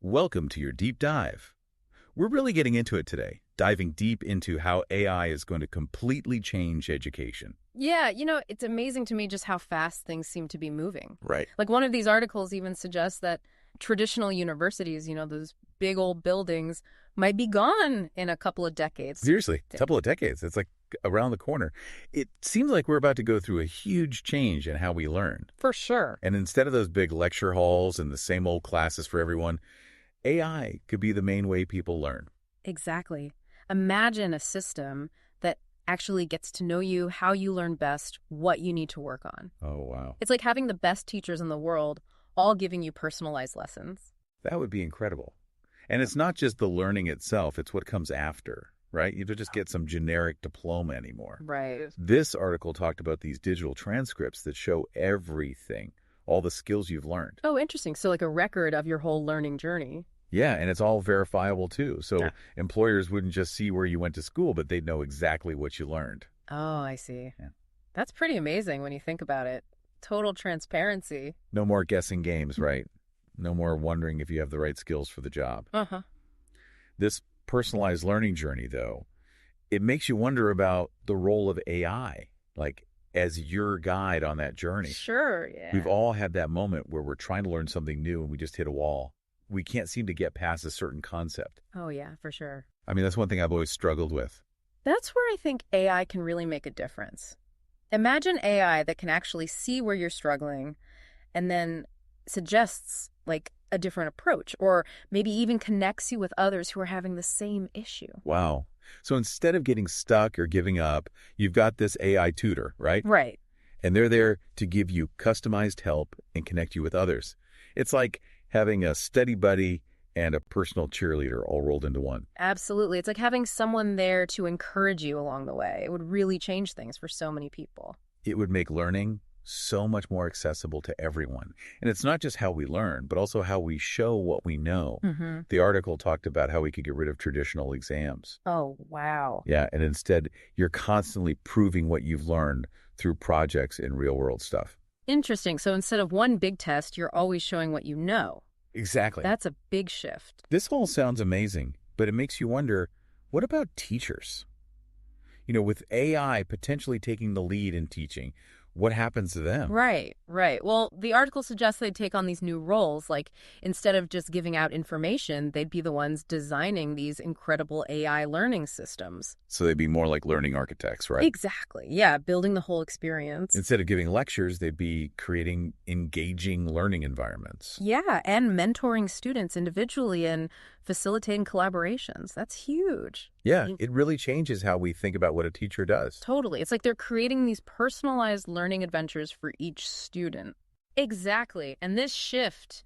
Welcome to your deep dive. We're really getting into it today, diving deep into how AI is going to completely change education. Yeah, it's amazing to me just how fast things seem to be moving. Right. Like one of these articles even suggests that traditional universities, those big old buildings, might be gone in a couple of decades. Seriously, a couple of decades. It's like around the corner. It seems like we're about to go through a huge change in how we learn. For sure. And instead of those big lecture halls and the same old classes for everyone, AI could be the main way people learn. Exactly. Imagine a system that actually gets to know you, how you learn best, what you need to work on. Oh, wow. It's like having the best teachers in the world all giving you personalized lessons. That would be incredible. And it's not just the learning itself, it's what comes after, right? You don't just get some generic diploma anymore. Right. This article talked about these digital transcripts that show everything, all the skills you've learned. Oh, interesting. So like a record of your whole learning journey. Yeah, and it's all verifiable too. So Yeah. employers wouldn't just see where you went to school, but they'd know exactly what you learned. Oh, I see. Yeah. That's pretty amazing when you think about it. Total transparency. No more guessing games, right? No more wondering if you have the right skills for the job. Uh-huh. This personalized learning journey, though, it makes you wonder about the role of AI, like as your guide on that journey. Sure, yeah. We've all had that moment where we're trying to learn something new and we just hit a wall. We can't seem to get past a certain concept. Oh, yeah, for sure. I mean, that's one thing I've always struggled with. That's where I think AI can really make a difference. Imagine AI that can actually see where you're struggling and then suggests like a different approach, or maybe even connects you with others who are having the same issue. Wow. So instead of getting stuck or giving up, you've got this AI tutor, right? Right. And they're there to give you customized help and connect you with others. It's like having a study buddy and a personal cheerleader all rolled into one. Absolutely. It's like having someone there to encourage you along the way. It would really change things for so many people. It would make learning so much more accessible to everyone. And it's not just how we learn, but also how we show what we know. Mm-hmm. The article talked about how we could get rid of traditional exams. Oh, wow. Yeah, and instead, you're constantly proving what you've learned through projects and real-world stuff. Interesting. So instead of one big test, you're always showing what you know. Exactly. That's a big shift. This all sounds amazing, but it makes you wonder, what about teachers? With AI potentially taking the lead in teaching, what happens to them? Right. Well, the article suggests they'd take on these new roles. Like, instead of just giving out information, they'd be the ones designing these incredible AI learning systems. So they'd be more like learning architects, right? Exactly. Yeah, building the whole experience. Instead of giving lectures, they'd be creating engaging learning environments. Yeah, and mentoring students individually and facilitating collaborations. That's huge. Yeah, it really changes how we think about what a teacher does. Totally. It's like they're creating these personalized learning adventures for each student. Exactly. And this shift,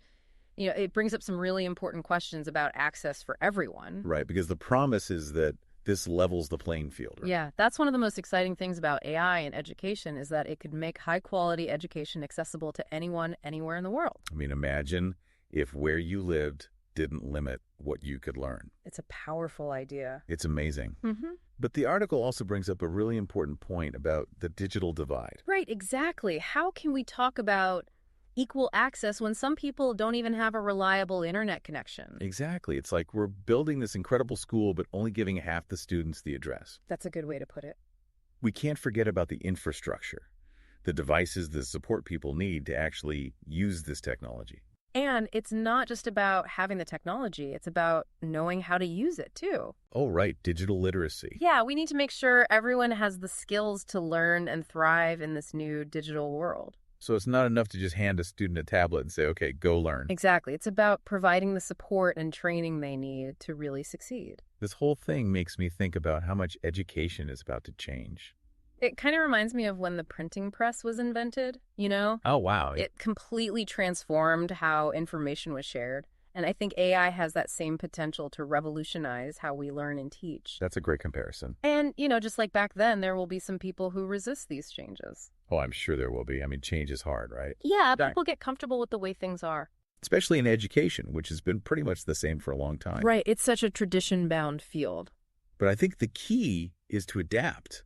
it brings up some really important questions about access for everyone. Right, because the promise is that this levels the playing field. Right? Yeah, that's one of the most exciting things about AI in education is that it could make high-quality education accessible to anyone, anywhere in the world. I mean, imagine if where you lived didn't limit what you could learn. It's a powerful idea. It's amazing. Mm-hmm. But the article also brings up a really important point about the digital divide. Right, exactly. How can we talk about equal access when some people don't even have a reliable internet connection? Exactly. It's like we're building this incredible school, but only giving half the students the address. That's a good way to put it. We can't forget about the infrastructure, the devices the support people need to actually use this technology. And it's not just about having the technology. It's about knowing how to use it, too. Oh, right. Digital literacy. Yeah, we need to make sure everyone has the skills to learn and thrive in this new digital world. So it's not enough to just hand a student a tablet and say, okay, go learn. Exactly. It's about providing the support and training they need to really succeed. This whole thing makes me think about how much education is about to change. It kind of reminds me of when the printing press was invented, Oh, wow. It completely transformed how information was shared. And I think AI has that same potential to revolutionize how we learn and teach. That's a great comparison. And, just like back then, there will be some people who resist these changes. Oh, I'm sure there will be. I mean, change is hard, right? Yeah, people get comfortable with the way things are. Especially in education, which has been pretty much the same for a long time. Right. It's such a tradition-bound field. But I think the key is to adapt,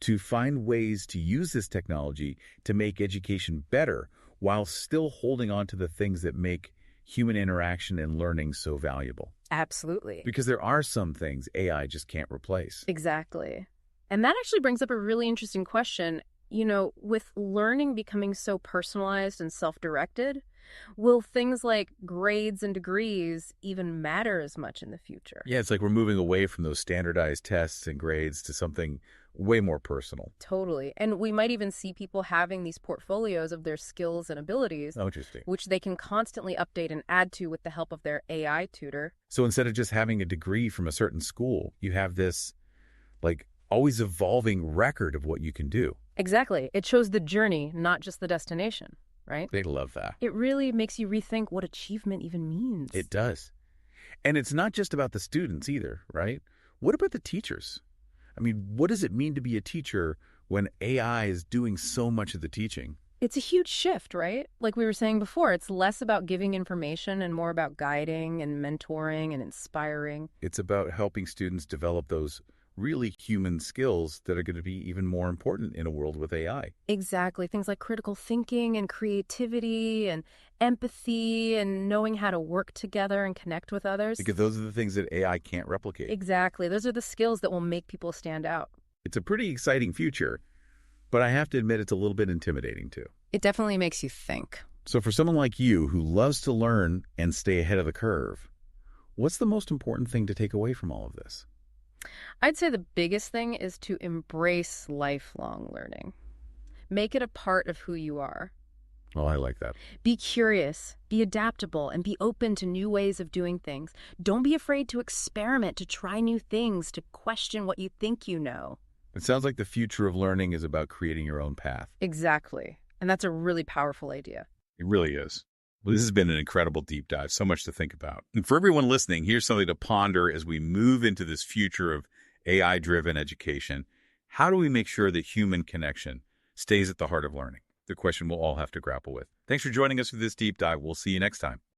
to find ways to use this technology to make education better while still holding on to the things that make human interaction and learning so valuable. Absolutely. Because there are some things AI just can't replace. Exactly. And that actually brings up a really interesting question. With learning becoming so personalized and self-directed, will things like grades and degrees even matter as much in the future? Yeah, it's like we're moving away from those standardized tests and grades to something way more personal. Totally. And we might even see people having these portfolios of their skills and abilities, Oh, interesting. which they can constantly update and add to with the help of their AI tutor. So instead of just having a degree from a certain school, you have this, like, always evolving record of what you can do. Exactly. It shows the journey, not just the destination, right? They love that. It really makes you rethink what achievement even means. It does. And it's not just about the students either, right? What about the teachers? I mean, what does it mean to be a teacher when AI is doing so much of the teaching? It's a huge shift, right? Like we were saying before, it's less about giving information and more about guiding and mentoring and inspiring. It's about helping students develop those really human skills that are going to be even more important in a world with AI. Exactly. Things like critical thinking and creativity and empathy and knowing how to work together and connect with others. Because those are the things that AI can't replicate. Exactly. Those are the skills that will make people stand out. It's a pretty exciting future, but I have to admit it's a little bit intimidating too. It definitely makes you think. So for someone like you who loves to learn and stay ahead of the curve, what's the most important thing to take away from all of this? I'd say the biggest thing is to embrace lifelong learning. Make it a part of who you are. Oh, I like that. Be curious, be adaptable, and be open to new ways of doing things. Don't be afraid to experiment, to try new things, to question what you think you know. It sounds like the future of learning is about creating your own path. Exactly. And that's a really powerful idea. It really is. Well, this has been an incredible deep dive, so much to think about. And for everyone listening, here's something to ponder as we move into this future of AI-driven education. How do we make sure that human connection stays at the heart of learning? The question we'll all have to grapple with. Thanks for joining us for this deep dive. We'll see you next time.